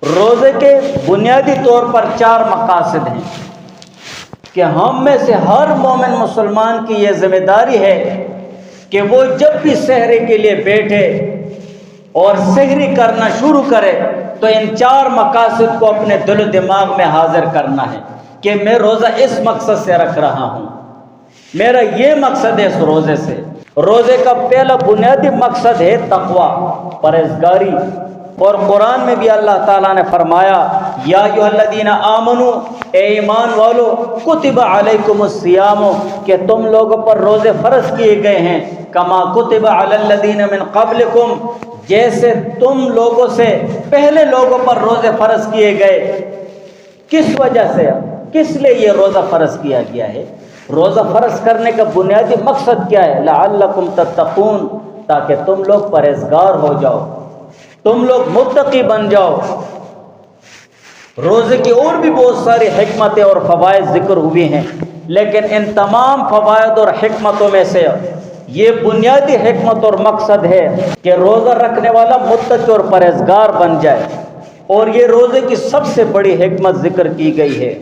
روزے کے بنیادی طور پر 4 مقاصد ہیں کہ ہم میں سے ہر مومن مسلمان کی یہ ذمہ داری ہے کہ وہ جب بھی سحری کے لیے بیٹھے اور سحری کرنا شروع کرے تو ان 4 مقاصد کو اپنے دل و دماغ میں حاضر کرنا ہے کہ میں روزہ اس مقصد سے رکھ رہا ہوں، میرا یہ مقصد ہے اس روزے سے۔ روزے کا پہلا بنیادی مقصد ہے تقوی، پرہیزگاری، اور قرآن میں بھی اللہ تعالیٰ نے فرمایا یا ایھا الذین آمنو، اے ایمان والو، کتب علیکم الصیام، کہ تم لوگوں پر روزے فرض کیے گئے ہیں، کما کتب علی الذین من قبلکم، جیسے تم لوگوں سے پہلے لوگوں پر روزے فرض کیے گئے۔ کس وجہ سے، کس لیے یہ روزہ فرض کیا گیا ہے؟ روزہ فرض کرنے کا بنیادی مقصد کیا ہے؟ لعلکم تتقون، تاکہ تم لوگ پرہیزگار ہو جاؤ، تم لوگ متقی بن جاؤ۔ روزے کی اور بھی بہت ساری حکمتیں اور فوائد ذکر ہوئی ہیں، لیکن ان تمام فوائد اور حکمتوں میں سے یہ بنیادی حکمت اور مقصد ہے کہ روزہ رکھنے والا متقی اور پرہیزگار بن جائے، اور یہ روزے کی سب سے بڑی حکمت ذکر کی گئی ہے۔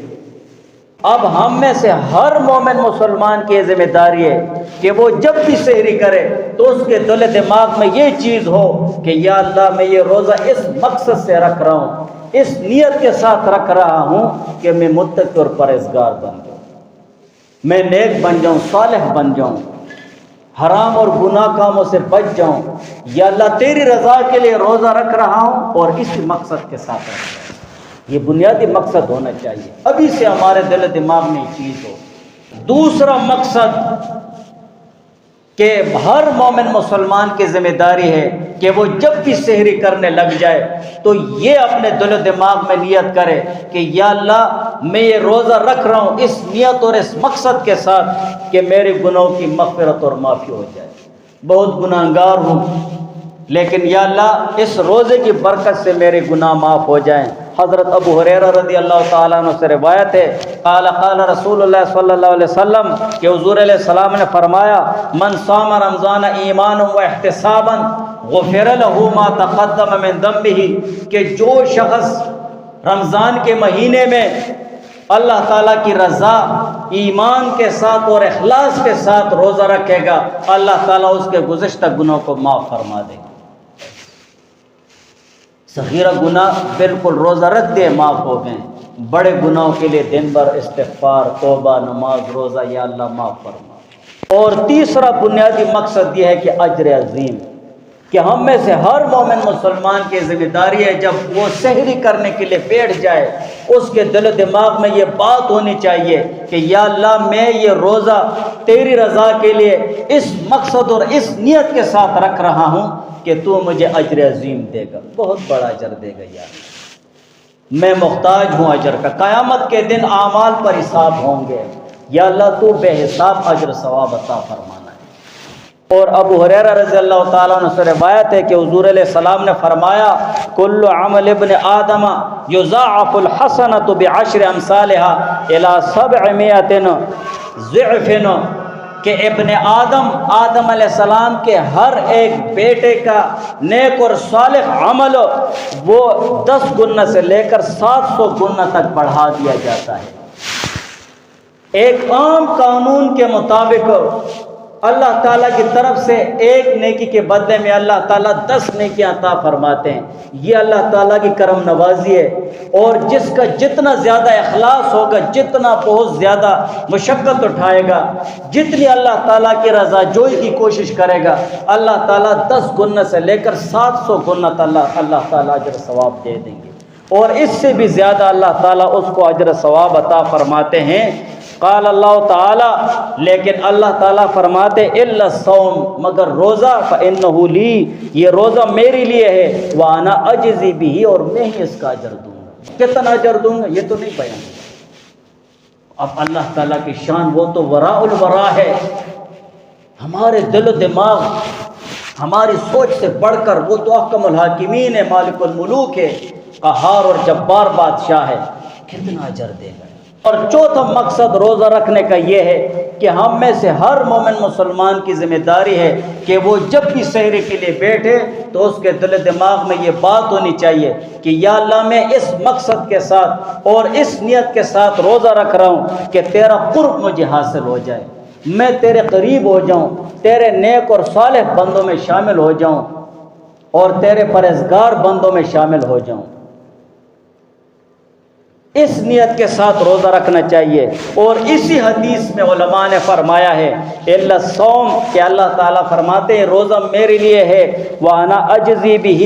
اب ہم میں سے ہر مومن مسلمان کی یہ ذمہ داری ہے کہ وہ جب بھی سحری کرے تو اس کے دل دماغ میں یہ چیز ہو کہ یا اللہ میں یہ روزہ اس مقصد سے رکھ رہا ہوں، اس نیت کے ساتھ رکھ رہا ہوں کہ میں متقی اور پرہیزگار بن جاؤں، میں نیک بن جاؤں، صالح بن جاؤں، حرام اور گناہ کاموں سے بچ جاؤں۔ یا اللہ تیری رضا کے لیے روزہ رکھ رہا ہوں اور اس مقصد کے ساتھ رکھ رہا ہوں۔ یہ بنیادی مقصد ہونا چاہیے، ابھی سے ہمارے دل دماغ میں یہ چیز ہو۔ دوسرا مقصد کہ ہر مومن مسلمان کی ذمہ داری ہے کہ وہ جب بھی سحری کرنے لگ جائے تو یہ اپنے دل و دماغ میں نیت کرے کہ یا اللہ میں یہ روزہ رکھ رہا ہوں اس نیت اور اس مقصد کے ساتھ کہ میرے گناہوں کی مغفرت اور معافی ہو جائے۔ بہت گناہگار ہوں، لیکن یا اللہ اس روزے کی برکت سے میرے گناہ معاف ہو جائیں۔ حضرت ابو ہریرہ رضی اللہ تعالیٰ عنہ سے روایت ہے، قال قال رسول اللہ صلی اللہ علیہ وسلم، کہ حضور علیہ السلام نے فرمایا من صام رمضان ایمانا و احتسابا غفر له ما تقدم من ذنبہ، کہ جو شخص رمضان کے مہینے میں اللہ تعالیٰ کی رضا، ایمان کے ساتھ اور اخلاص کے ساتھ روزہ رکھے گا، اللہ تعالیٰ اس کے گزشتہ گناہوں کو معاف فرما دے گا۔ صغیرہ گناہ بالکل روزہ رکھ دے معاف ہو گئے، بڑے گناہوں کے لیے دن بھر استغفار، توبہ، نماز، روزہ، یا اللہ معاف فرما۔ اور تیسرا بنیادی مقصد یہ ہے کہ اجر عظیم، کہ ہم میں سے ہر مومن مسلمان کی ذمہ داری ہے جب وہ سحری کرنے کے لیے بیٹھ جائے اس کے دل و دماغ میں یہ بات ہونی چاہیے کہ یا اللہ میں یہ روزہ تیری رضا کے لیے اس مقصد اور اس نیت کے ساتھ رکھ رہا ہوں کہ تو مجھے اجر عظیم دے گا، بہت بڑا اجر دے گا، یا میں محتاج ہوں اجر کا، قیامت کے دن اعمال پر حساب ہوں گے، یا اللہ تو بے حساب اجر ثواب عطا فرمانا ہے۔ اور ابو ہریرہ رضی اللہ تعالیٰ عنہ سے روایت ہے کہ حضور علیہ السلام نے فرمایا کل عمل ابن آدم یضاعف الحسنۃ بعشر امثالها الى 700 ضعف، کہ ابن آدم علیہ السلام کے ہر ایک بیٹے کا نیک اور صالح عمل وہ 10 گنا سے لے کر 700 گنا تک بڑھا دیا جاتا ہے۔ ایک عام قانون کے مطابق اللہ تعالیٰ کی طرف سے ایک نیکی کے بدلے میں اللہ تعالیٰ 10 نیکیاں عطا فرماتے ہیں۔ یہ اللہ تعالیٰ کی کرم نوازی ہے، اور جس کا جتنا زیادہ اخلاص ہوگا، جتنا بہت زیادہ مشقت اٹھائے گا، جتنی اللہ تعالیٰ کی رضا جوئی کی کوشش کرے گا، اللہ تعالیٰ 10 گنا سے لے کر 700 گنا اللہ تعالیٰ اجر ثواب دے دیں گے، اور اس سے بھی زیادہ اللہ تعالیٰ اس کو اجر ثواب عطا فرماتے ہیں۔ قال اللہ تعالیٰ، لیکن اللہ تعالیٰ فرماتے الا الصوم، مگر روزہ، فإنہ لی، یہ روزہ میرے لیے ہے، وانا اجزی بھی، اور میں ہی اس کا اجر دوں گا۔ کتنا اجر دوں گا یہ تو نہیں بیان کیا۔ اب اللہ تعالیٰ کی شان وہ تو وراء الورا ہے، ہمارے دل و دماغ، ہماری سوچ سے بڑھ کر وہ تو احکم الحاکمین ہے، مالک الملوک ہے، قہار اور جبار بادشاہ ہے، کتنا اجر دے گا۔ اور چوتھا مقصد روزہ رکھنے کا یہ ہے کہ ہم میں سے ہر مومن مسلمان کی ذمہ داری ہے کہ وہ جب بھی سحری کے لیے بیٹھے تو اس کے دل دماغ میں یہ بات ہونی چاہیے کہ یا اللہ میں اس مقصد کے ساتھ اور اس نیت کے ساتھ روزہ رکھ رہا ہوں کہ تیرا قرب مجھے حاصل ہو جائے، میں تیرے قریب ہو جاؤں، تیرے نیک اور صالح بندوں میں شامل ہو جاؤں اور تیرے پرہیزگار بندوں میں شامل ہو جاؤں۔ اس نیت کے ساتھ روزہ رکھنا چاہیے۔ اور اسی حدیث میں علماء نے فرمایا ہے الا الصوم، کہ اللہ تعالیٰ فرماتے ہیں روزہ میرے لیے ہے، وانا اجزی بھی،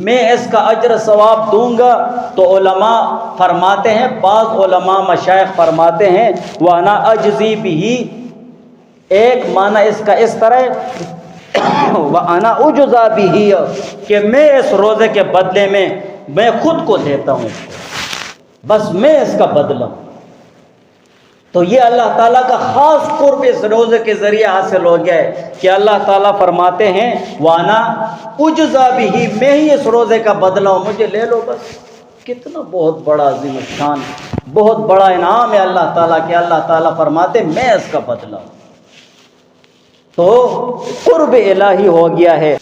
میں اس کا اجر ثواب دوں گا۔ تو علماء فرماتے ہیں، بعض علماء مشائخ فرماتے ہیں وانا اجزی بھی، ایک معنی اس کا اس طرح وانا اجزا بھی، کہ میں اس روزے کے بدلے میں خود کو دیتا ہوں، بس میں اس کا بدلہ ہوں۔ تو یہ اللہ تعالیٰ کا خاص قرب اس روزے کے ذریعے حاصل ہو گیا ہے کہ اللہ تعالیٰ فرماتے ہیں وانا اجزا بھی، میں ہی اس روزے کا بدلہ ہوں، مجھے لے لو بس۔ کتنا بہت بڑا عظیم الشان، بہت بڑا انعام ہے اللہ تعالیٰ کہ اللہ تعالیٰ فرماتے ہیں میں اس کا بدلہ ہوں۔ تو قرب الہی ہو گیا ہے۔